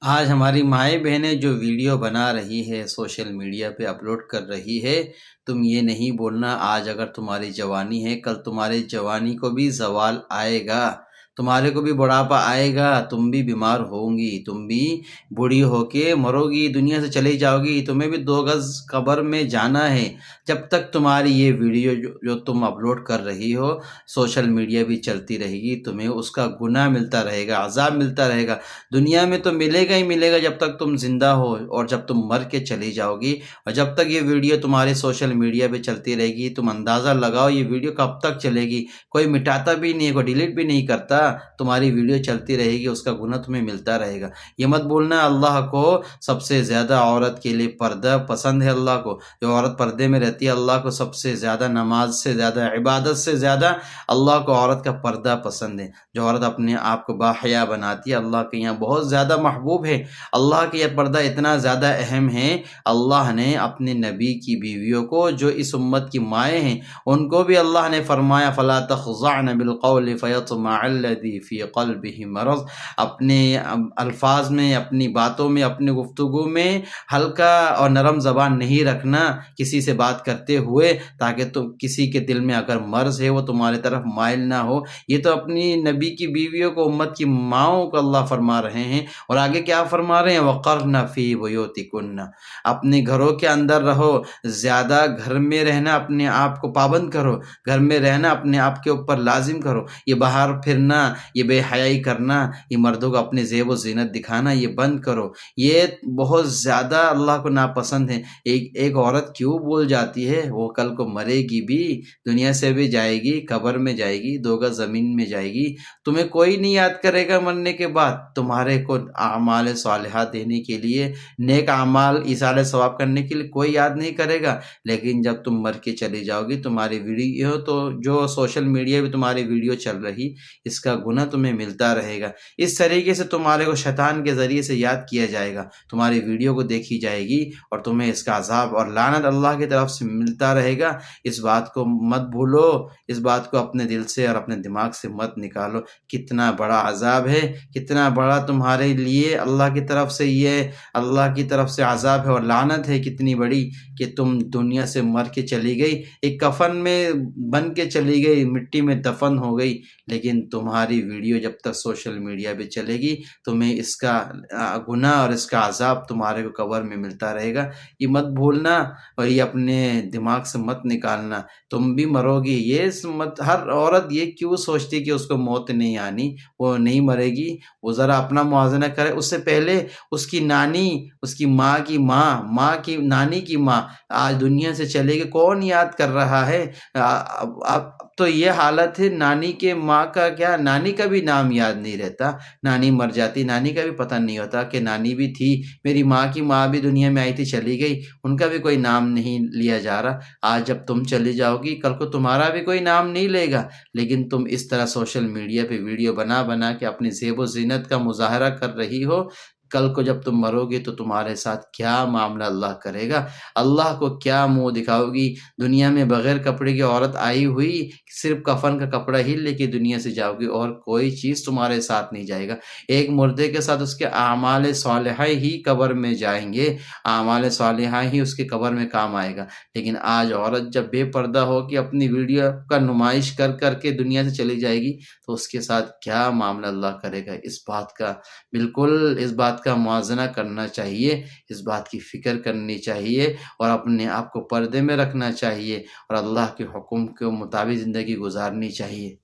آج ہماری مائیں بہنیں جو ویڈیو بنا رہی ہے، سوشل میڈیا پہ اپلوڈ کر رہی ہے، تم یہ نہیں بولنا آج اگر تمہاری جوانی ہے کل تمہاری جوانی کو بھی زوال آئے گا، تمہارے کو بھی بڑھاپا آئے گا، تم بھی بیمار ہوں گی، تم بھی بوڑھی ہو کے مرو گی، دنیا سے چلی جاؤ گی، تمہیں بھی 2 گز قبر میں جانا ہے۔ جب تک تمہاری یہ ویڈیو جو تم اپلوڈ کر رہی ہو سوشل میڈیا بھی چلتی رہے گی، تمہیں اس کا گناہ ملتا رہے گا، عذاب ملتا رہے گا۔ دنیا میں تو ملے گا ہی ملے گا جب تک تم زندہ ہو، اور جب تم مر کے چلی جاؤ گی، اور جب تک یہ ویڈیو تمہارے سوشل میڈیا پہ چلتی رہے گی، تم اندازہ لگاؤ یہ ویڈیو کب تک چلے گی۔ کوئی مٹاتا بھی نہیں ہے، کوئی ڈیلیٹ بھی نہیں کرتا، تمہاری ویڈیو چلتی رہے گی، اس کا گناہ تمہیں ملتا رہے گا۔ یہ مت بولنا اللہ کو سب سے زیادہ عورت کے لیے پردہ پسند ہے، اللہ کو جو عورت پردے میں رہتی ہے، اللہ کو سب سے زیادہ نماز سے زیادہ عبادت سے زیادہ اللہ کو عورت کا پردہ پسند ہے۔ جو عورت اپنے آپ کو باحیا بناتی ہے اللہ کے یہاں بہت زیادہ محبوب ہے۔ اللہ کے یہ پردہ اتنا زیادہ اہم ہے، اللہ نے اپنے نبی کی بیویوں کو جو اس امت کی مائیں ہیں ان کو بھی اللہ نے فرمایا فَلَا تَخْضَعْنَ بِالْقَوْلِ فَيَطْمَعَ الَّذِي فِي قَلْبِهِ مرض۔ اپنے الفاظ میں، اپنی باتوں میں، اپنی گفتگو میں ہلکا اور نرم زبان نہیں رکھنا کسی سے بات کرتے ہوئے، تاکہ تم کسی کے دل میں اگر مرض ہے وہ تمہارے طرف مائل نہ ہو۔ یہ تو اپنی نبی کی بیویوں کو، امت کی ماؤں کو اللہ فرما رہے ہیں، اور آگے کیا فرما رہے ہیں؟ وَقَرْنَ فِي بُيُوتِكُنَّ، اپنے گھروں کے اندر رہو، زیادہ گھر میں رہنا اپنے آپ کو پابند کرو، گھر میں رہنا اپنے آپ کے اوپر لازم کرو۔ یہ باہر پھرنا، یہ بے حیائی کرنا، یہ مردوں کو اپنے زیب و زینت دکھانا، یہ بند کرو۔ یہ بہت زیادہ اللہ کو ناپسند ہے۔ ایک عورت کیوں بول جاتی ہے؟ وہ کل کو مرے گی بھی، دنیا سے بھی جائے گی، قبر میں جائے گی، 2 گز زمین میں جائے گی، تمہیں کوئی نہیں یاد کرے گا مرنے کے بعد۔ تمہارے کو اعمال صالحہ دینے کے لیے، نیک اعمال ایصال ثواب کرنے کے لیے کوئی یاد نہیں کرے گا، لیکن جب تم مر کے چلی جاؤ گی تمہاری ویڈیو تو جو سوشل میڈیا پہ تمہاری ویڈیو چل رہی، اس کا گناہ تمہیں ملتا رہے گا۔ اس طریقے سے تمہارے کو شیطان کے ذریعے سے یاد کیا جائے گا، تمہاری ویڈیو کو دیکھی جائے گی، اور تمہیں اس کا عذاب اور لعنت اللہ کی طرف سے ملتا رہے گا۔ اس بات کو مت بھولو، اس بات کو اپنے دل سے اور اپنے دماغ سے مت نکالو۔ کتنا بڑا عذاب ہے، کتنا بڑا تمہارے لیے اللہ کی طرف سے اللہ کی طرف سے عذاب ہے اور لعنت ہے کتنی بڑی، کہ تم دنیا سے مر کے چلی گئی، ایک کفن میں بن کے چلی گئی، مٹی میں دفن ہو گئی، لیکن تمہاری ویڈیو جب تک سوشل میڈیا پہ چلے گی تمہیں اس کا گناہ اور اس کا عذاب تمہارے کو قبر میں ملتا رہے گا۔ یہ مت بھولنا، اور یہ اپنے دماغ سے مت نکالنا، تم بھی مرو گی۔ ہر عورت یہ کیوں سوچتی کہ اس کو موت نہیں آنی، وہ نہیں مرے گی؟ وہ ذرا اپنا موازنہ کرے، اس سے پہلے اس کی نانی، اس کی ماں کی ماں، ماں کی نانی کی ماں آج دنیا سے چلے گئی، کون یاد کر رہا ہے؟ اب تو یہ حالت ہے، نانی کے ماں کا کیا، نانی کا بھی نام یاد نہیں رہتا۔ نانی مر جاتی، نانی کا بھی پتہ نہیں ہوتا کہ نانی بھی تھی، میری ماں کی ماں بھی دنیا میں آئی تھی چلی گئی، ان کا بھی کوئی نام نہیں لیا جا رہا۔ آج جب تم چلی جاؤ گی کل کو تمہارا بھی کوئی نام نہیں لے گا، لیکن تم اس طرح سوشل میڈیا پہ ویڈیو بنا بنا کے اپنی زیب و زینت کا مظاہرہ کر رہی ہو، کل کو جب تم مرو گے تو تمہارے ساتھ کیا معاملہ اللہ کرے گا؟ اللہ کو کیا منہ دکھاؤ گی؟ دنیا میں بغیر کپڑے کی عورت آئی ہوئی، صرف کفن کا کپڑا ہی لے کے دنیا سے جاؤ گی، اور کوئی چیز تمہارے ساتھ نہیں جائے گا۔ ایک مردے کے ساتھ اس کے اعمال صالحہ ہی قبر میں جائیں گے، اعمال صالحہ ہی اس کے قبر میں کام آئے گا۔ لیکن آج عورت جب بے پردہ ہو کے اپنی ویڈیو کا نمائش کر کر کے دنیا سے چلی جائے گی تو اس کے ساتھ کیا معاملہ اللہ کرے گا؟ اس بات کا بالکل، اس بات کا موازنہ کرنا چاہیے، اس بات کی فکر کرنی چاہیے، اور اپنے آپ کو پردے میں رکھنا چاہیے، اور اللہ کے حکم کے مطابق زندگی گزارنی چاہیے۔